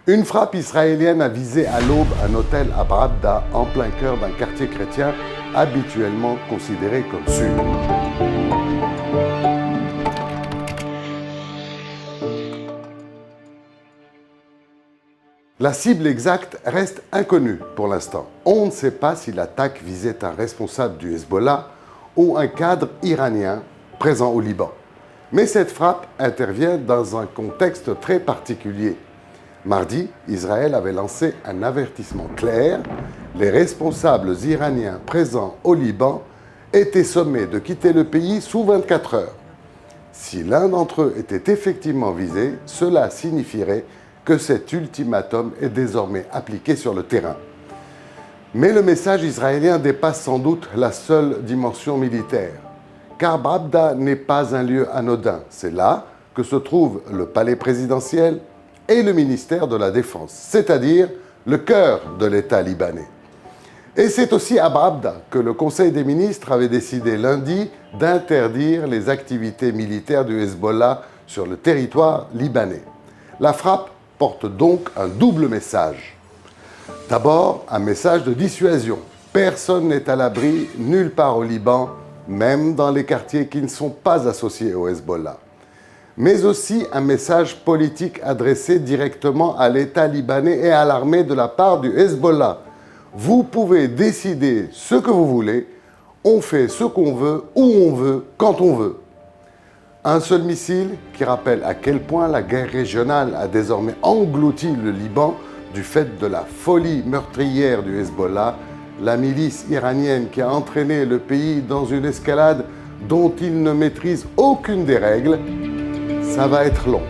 Une frappe israélienne a visé à l'aube un hôtel à Brabda, en plein cœur d'un quartier chrétien habituellement considéré comme sûr. La cible exacte reste inconnue pour l'instant. On ne sait pas si l'attaque visait un responsable du Hezbollah ou un cadre iranien présent au Liban. Mais cette frappe intervient dans un contexte très particulier. Mardi, Israël avait lancé un avertissement clair. Les responsables iraniens présents au Liban étaient sommés de quitter le pays sous 24 heures. Si l'un d'entre eux était effectivement visé, cela signifierait que cet ultimatum est désormais appliqué sur le terrain. Mais le message israélien dépasse sans doute la seule dimension militaire. Car Brabda n'est pas un lieu anodin. C'est là que se trouvent le palais présidentiel et le ministère de la Défense, c'est-à-dire le cœur de l'État libanais. Et c'est aussi à Brabda que le Conseil des ministres avait décidé lundi d'interdire les activités militaires du Hezbollah sur le territoire libanais. La frappe porte donc un double message. D'abord, un message de dissuasion. Personne n'est à l'abri nulle part au Liban, même dans les quartiers qui ne sont pas associés au Hezbollah. Mais aussi un message politique adressé directement à l'État libanais et à l'armée de la part du Hezbollah. Vous pouvez décider ce que vous voulez, on fait ce qu'on veut, où on veut, quand on veut. Un seul missile qui rappelle à quel point la guerre régionale a désormais englouti le Liban du fait de la folie meurtrière du Hezbollah, la milice iranienne qui a entraîné le pays dans une escalade dont il ne maîtrise aucune des règles. Ça va être long.